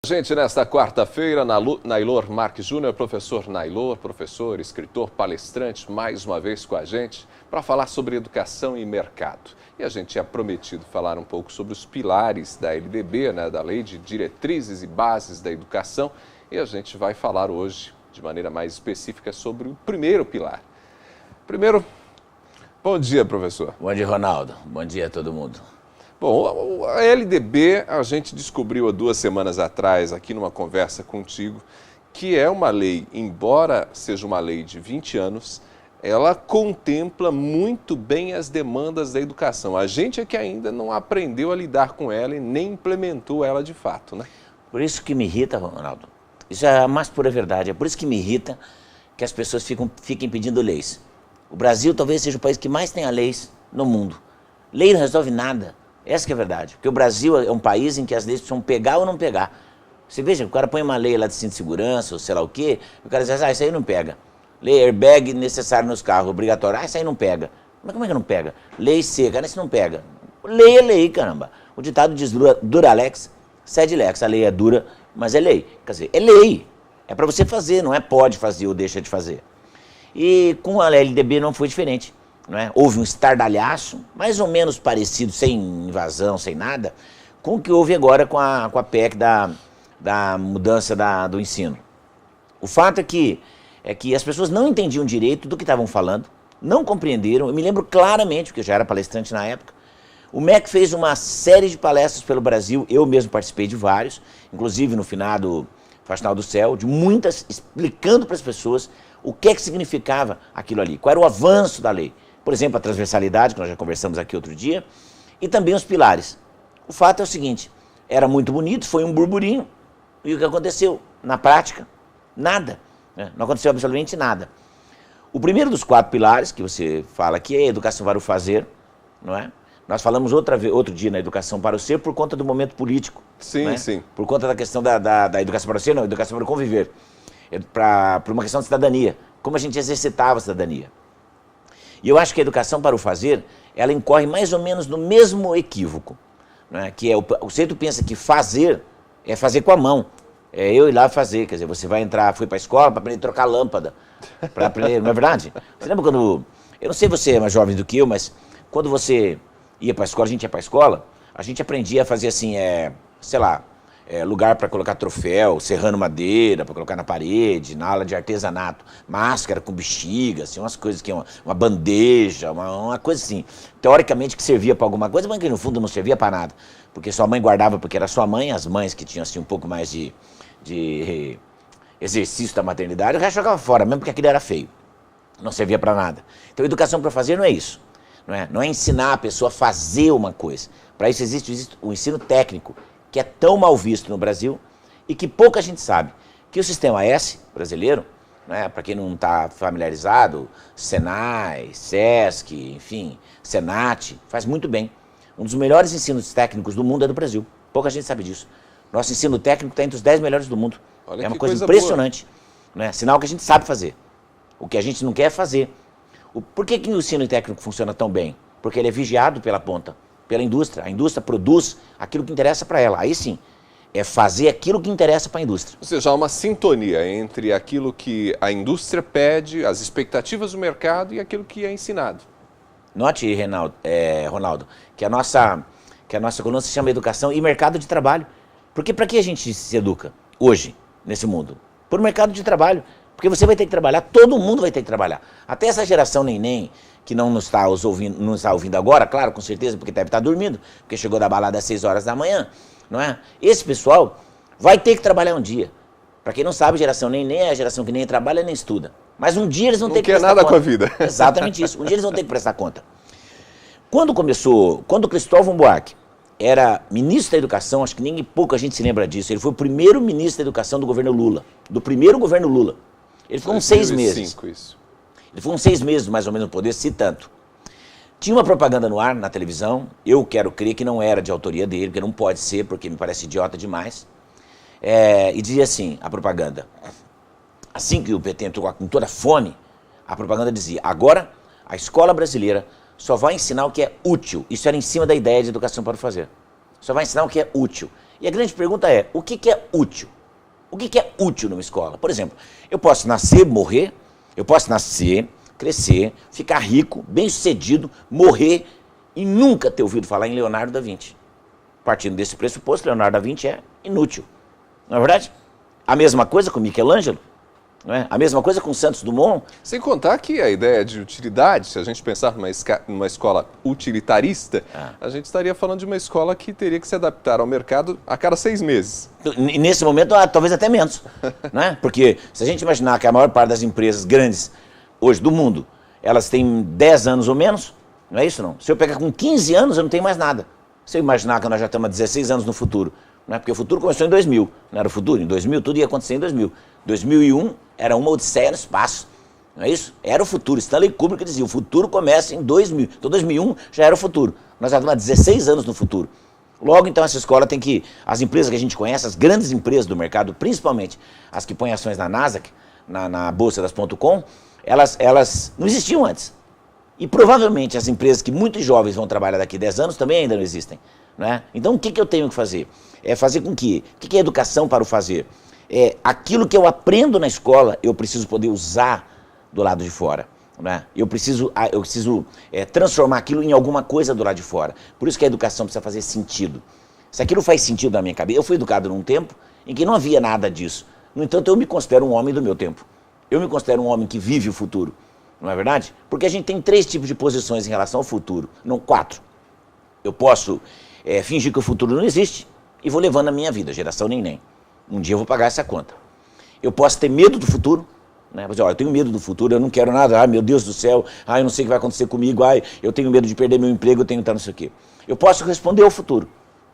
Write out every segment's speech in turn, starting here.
Gente, nesta quarta-feira, Nailor Marques Júnior, professor Nailor, professor, escritor, palestrante, mais uma vez com a gente para falar sobre educação e mercado. E a gente tinha prometido falar um pouco sobre os pilares da LDB, da Lei de Diretrizes e Bases da Educação, e a gente vai falar hoje, de maneira mais específica, sobre o primeiro pilar. Primeiro, bom dia, professor. Bom dia, Ronaldo. Bom dia a todo mundo. Bom, a LDB, a gente descobriu há 2 semanas atrás, aqui numa conversa contigo, que é uma lei, embora seja uma lei de 20 anos, ela contempla muito bem as demandas da educação. A gente é que ainda não aprendeu a lidar com ela e nem implementou ela de fato, né? Por isso que me irrita, Ronaldo, isso é a mais pura verdade, é por isso que me irrita que as pessoas fiquem pedindo leis. O Brasil talvez seja o país que mais tenha leis no mundo. Lei não resolve nada. Essa que é a verdade, porque o Brasil é um país em que as leis precisam pegar ou não pegar. Você veja, o cara põe uma lei lá de cinto de segurança, ou sei lá o quê, o cara diz, isso aí não pega. Lei airbag necessário nos carros, obrigatório, isso aí não pega. Mas como é que não pega? Lei seca, isso não pega. Lei é lei, caramba. O ditado diz, dura lex, sed lex. A lei é dura, mas é lei. Quer dizer, é lei. É para você fazer, não é pode fazer ou deixa de fazer. E com a LDB não foi diferente. Não é? Houve um estardalhaço, mais ou menos parecido, sem invasão, sem nada, com o que houve agora com a PEC da mudança do ensino. O fato é que as pessoas não entendiam direito do que estavam falando, não compreenderam. Eu me lembro claramente, porque eu já era palestrante na época, o MEC fez uma série de palestras pelo Brasil, eu mesmo participei de vários, inclusive no finado Faxinal do Céu, de muitas, explicando para as pessoas o que significava aquilo ali, qual era o avanço da lei. Por exemplo, a transversalidade, que nós já conversamos aqui outro dia, e também os pilares. O fato é o seguinte, era muito bonito, foi um burburinho, e o que aconteceu? Na prática, nada. Né? Não aconteceu absolutamente nada. O primeiro dos 4 pilares, que você fala aqui, é a educação para o fazer, não é? Nós falamos outro dia na educação para o ser por conta do momento político. Sim, né? sim. Por conta da questão da educação para o ser, não, educação para o conviver. Por uma questão de cidadania, como a gente exercitava a cidadania. E eu acho que a educação para o fazer, ela incorre mais ou menos no mesmo equívoco, né? Que é o centro pensa que fazer é fazer com a mão, é eu ir lá fazer, quer dizer, você vai entrar, foi para a escola para aprender a trocar lâmpada, para aprender, não é verdade? Você lembra quando, eu não sei você é mais jovem do que eu, mas quando você ia para a escola, a gente ia para a escola, a gente aprendia a fazer assim, sei lá, lugar para colocar troféu, serrando madeira, para colocar na parede, na aula de artesanato, máscara com bexiga, assim, umas coisas que uma bandeja, uma coisa assim, teoricamente que servia para alguma coisa, mas que no fundo não servia para nada, porque sua mãe guardava porque era sua mãe, as mães que tinham assim um pouco mais de exercício da maternidade, o resto jogava fora, mesmo porque aquilo era feio, não servia para nada. Então, educação para fazer não é isso, não é ensinar a pessoa a fazer uma coisa. Para isso existe o ensino técnico, que é tão mal visto no Brasil e que pouca gente sabe que o Sistema S brasileiro, né, para quem não está familiarizado, Senai, Sesc, enfim, Senat, faz muito bem. Um dos melhores ensinos técnicos do mundo é do Brasil. Pouca gente sabe disso. Nosso ensino técnico está entre os 10 melhores do mundo. Olha, é uma coisa impressionante. Né? Sinal que a gente sabe fazer. O que a gente não quer é fazer. Por que o ensino técnico funciona tão bem? Porque ele é vigiado pela ponta. Pela indústria. A indústria produz aquilo que interessa para ela. Aí sim, é fazer aquilo que interessa para a indústria. Ou seja, há uma sintonia entre aquilo que a indústria pede, as expectativas do mercado e aquilo que é ensinado. Note, Ronaldo, que a nossa coluna se chama Educação e Mercado de Trabalho. Porque para que a gente se educa hoje, nesse mundo? Por mercado de trabalho. Porque você vai ter que trabalhar, todo mundo vai ter que trabalhar. Até essa geração neném, que não está ouvindo agora, claro, com certeza, porque deve estar dormindo, porque chegou da balada às 6 horas da manhã, não é? Esse pessoal vai ter que trabalhar um dia. Para quem não sabe, geração neném é a geração que nem trabalha nem estuda. Mas um dia eles vão ter que prestar conta. Não quer nada com a vida. Exatamente isso. Um dia eles vão ter que prestar conta. Quando Cristóvão Buarque era ministro da Educação, acho que pouca gente se lembra disso, ele foi o primeiro ministro da Educação do governo Lula, do primeiro governo Lula. Ele ficou uns 6 meses. Isso. Ele ficou uns 6 meses, mais ou menos, no poder, se tanto. Tinha uma propaganda no ar, na televisão, eu quero crer que não era de autoria dele, porque não pode ser, porque me parece idiota demais. E dizia assim, a propaganda, assim que o PT entrou com toda a fome, a propaganda dizia, agora a escola brasileira só vai ensinar o que é útil. Isso era em cima da ideia de educação para o fazer. Só vai ensinar o que é útil. E a grande pergunta é, o que é útil? O que é útil numa escola? Por exemplo, eu posso nascer, morrer, eu posso nascer, crescer, ficar rico, bem-sucedido, morrer e nunca ter ouvido falar em Leonardo da Vinci. Partindo desse pressuposto, Leonardo da Vinci é inútil. Não é verdade? A mesma coisa com Michelangelo, não é? A mesma coisa com Santos Dumont. Sem contar que a ideia de utilidade, se a gente pensar numa escola utilitarista, a gente estaria falando de uma escola que teria que se adaptar ao mercado a cada 6 meses. Nesse momento, talvez até menos. Não é? Porque se a gente imaginar que a maior parte das empresas grandes hoje do mundo, elas têm 10 anos ou menos, não é isso não? Se eu pegar com 15 anos, eu não tenho mais nada. Se eu imaginar que nós já estamos há 16 anos no futuro, não é? Porque o futuro começou em 2000, não era o futuro? Em 2000, tudo ia acontecer em 2000. 2001 era uma odisseia no espaço, não é isso? Era o futuro. Stanley Kubrick dizia, o futuro começa em 2000. Então 2001 já era o futuro. Nós já estamos há 16 anos no futuro. Logo, então, essa escola tem que... As empresas que a gente conhece, as grandes empresas do mercado, principalmente as que põem ações na Nasdaq, na bolsa das .com, elas não existiam antes. E provavelmente as empresas que muitos jovens vão trabalhar daqui a 10 anos também ainda não existem. Né? Então, o que eu tenho que fazer? É fazer com que... O que é educação para o fazer? É aquilo que eu aprendo na escola, eu preciso poder usar do lado de fora. Né? Eu preciso transformar aquilo em alguma coisa do lado de fora. Por isso que a educação precisa fazer sentido. Se aquilo faz sentido na minha cabeça... Eu fui educado num tempo em que não havia nada disso. No entanto, eu me considero um homem do meu tempo. Eu me considero um homem que vive o futuro. Não é verdade? Porque a gente tem 3 tipos de posições em relação ao futuro. Não, 4. Eu posso fingir que o futuro não existe e vou levando a minha vida, geração nem. Um dia eu vou pagar essa conta. Eu posso ter medo do futuro, né? Por exemplo, eu tenho medo do futuro, eu não quero nada, ai meu Deus do céu, ai eu não sei o que vai acontecer comigo, ai eu tenho medo de perder meu emprego, eu tenho não sei o quê. Eu posso responder ao futuro,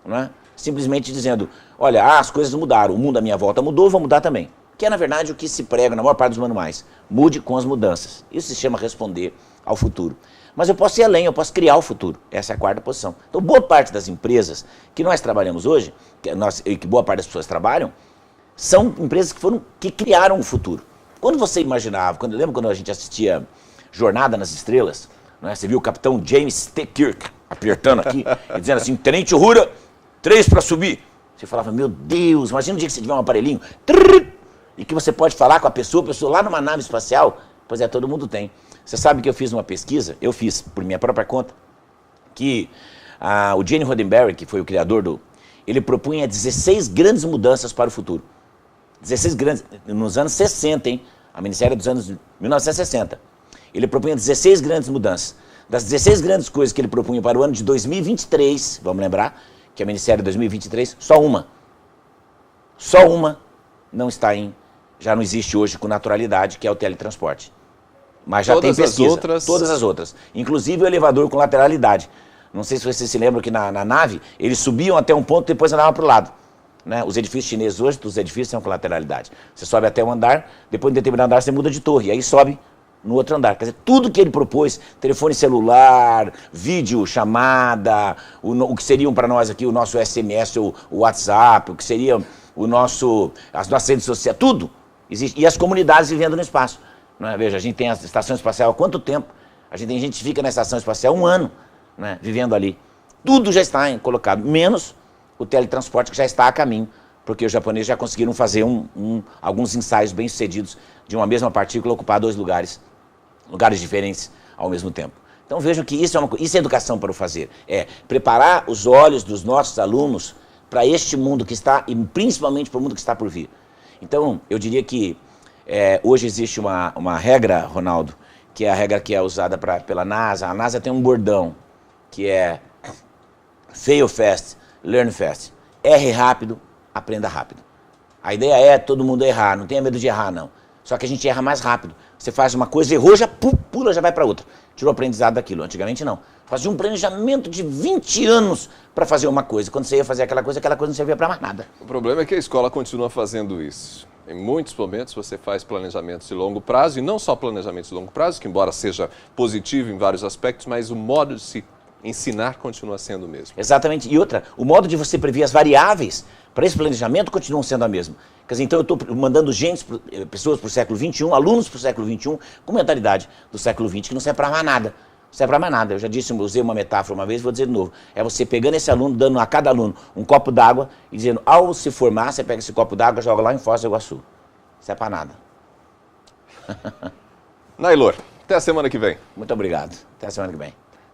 né? Simplesmente dizendo, olha, as coisas mudaram, o mundo à minha volta mudou, vou mudar também. Que é, na verdade, o que se prega na maior parte dos manuais. Mude com as mudanças. Isso se chama responder ao futuro. Mas eu posso ir além, eu posso criar o futuro. Essa é a 4ª posição. Então, boa parte das empresas que nós trabalhamos hoje, que boa parte das pessoas trabalham, são empresas que criaram o futuro. Quando você imaginava, lembra quando a gente assistia Jornada nas Estrelas? Não é? Você viu o capitão James T. Kirk apertando aqui e dizendo assim, Tenente Uhura, 3 para subir. Você falava, meu Deus, imagina um dia que você tiver um aparelhinho, e que você pode falar com a pessoa lá numa nave espacial. Pois é, todo mundo tem. Você sabe que eu fiz uma pesquisa, eu fiz por minha própria conta, que o Gene Roddenberry, que foi o criador ele propunha 16 grandes mudanças para o futuro. 16 grandes, nos anos 60, hein? A minissérie é dos anos 1960. Ele propunha 16 grandes mudanças. Das 16 grandes coisas que ele propunha para o ano de 2023, vamos lembrar, que a minissérie é 2023, só uma não está já não existe hoje com naturalidade, que é o teletransporte. Mas já tem pesquisa. Todas as outras. Inclusive o elevador com lateralidade. Não sei se vocês se lembram que na nave, eles subiam até um ponto e depois andavam para o lado. Né? Os edifícios chineses hoje, os edifícios são com lateralidade. Você sobe até um andar, depois de determinado andar você muda de torre, e aí sobe no outro andar. Quer dizer, tudo que ele propôs, telefone celular, vídeo, chamada, o que seriam para nós aqui o nosso SMS, o WhatsApp, o que seria as nossas redes sociais, tudo existe. E as comunidades vivendo no espaço. Não é? Veja, a gente tem a estação espacial há quanto tempo? Tem gente que fica na estação espacial 1 ano, né, vivendo ali. Tudo já está colocado, menos o teletransporte que já está a caminho, porque os japoneses já conseguiram fazer alguns ensaios bem-sucedidos de uma mesma partícula ocupar 2 lugares diferentes ao mesmo tempo. Então vejam que isso é educação para o fazer. É preparar os olhos dos nossos alunos para este mundo que está, e principalmente para o mundo que está por vir. Então, eu diria que hoje existe uma regra, Ronaldo, que é a regra que é usada pela NASA. A NASA tem um bordão, que é fail fast, learn fast. Erre rápido, aprenda rápido. A ideia é todo mundo errar, não tenha medo de errar, não. Só que a gente erra mais rápido. Você faz uma coisa, errou, já pula, já vai para outra. Tirou o aprendizado daquilo. Antigamente não. Fazia um planejamento de 20 anos para fazer uma coisa. Quando você ia fazer aquela coisa não servia para mais nada. O problema é que a escola continua fazendo isso. Em muitos momentos você faz planejamentos de longo prazo, e não só planejamentos de longo prazo, que embora seja positivo em vários aspectos, mas o modo de se ensinar continua sendo o mesmo. Exatamente. E outra, o modo de você prever as variáveis para esse planejamento continuam sendo a mesma. Quer dizer, então eu estou mandando pessoas para o século XXI, alunos para o século XXI, com mentalidade do século XX, que não serve para mais nada. serve para mais nada. Eu já disse, usei uma metáfora uma vez, vou dizer de novo. É você pegando esse aluno, dando a cada aluno um copo d'água e dizendo, ao se formar, você pega esse copo d'água e joga lá em Foz do Iguaçu. Não serve para nada. Nailor, até a semana que vem. Muito obrigado. Até a semana que vem.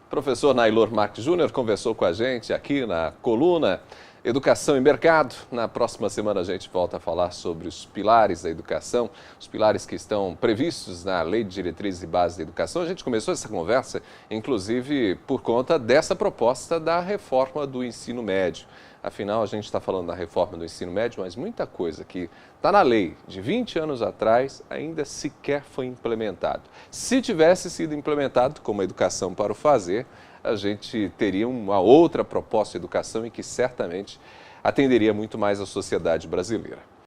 Professor Nailor Marques Júnior conversou com a gente aqui na coluna Educação e Mercado. Na próxima semana a gente volta a falar sobre os pilares da educação, os pilares que estão previstos na Lei de Diretrizes e Bases da Educação. A gente começou essa conversa, inclusive, por conta dessa proposta da reforma do ensino médio. Afinal, a gente está falando da reforma do ensino médio, mas muita coisa que está na lei de 20 anos atrás ainda sequer foi implementado. Se tivesse sido implementado como Educação para o Fazer, a gente teria uma outra proposta de educação e que certamente atenderia muito mais a sociedade brasileira.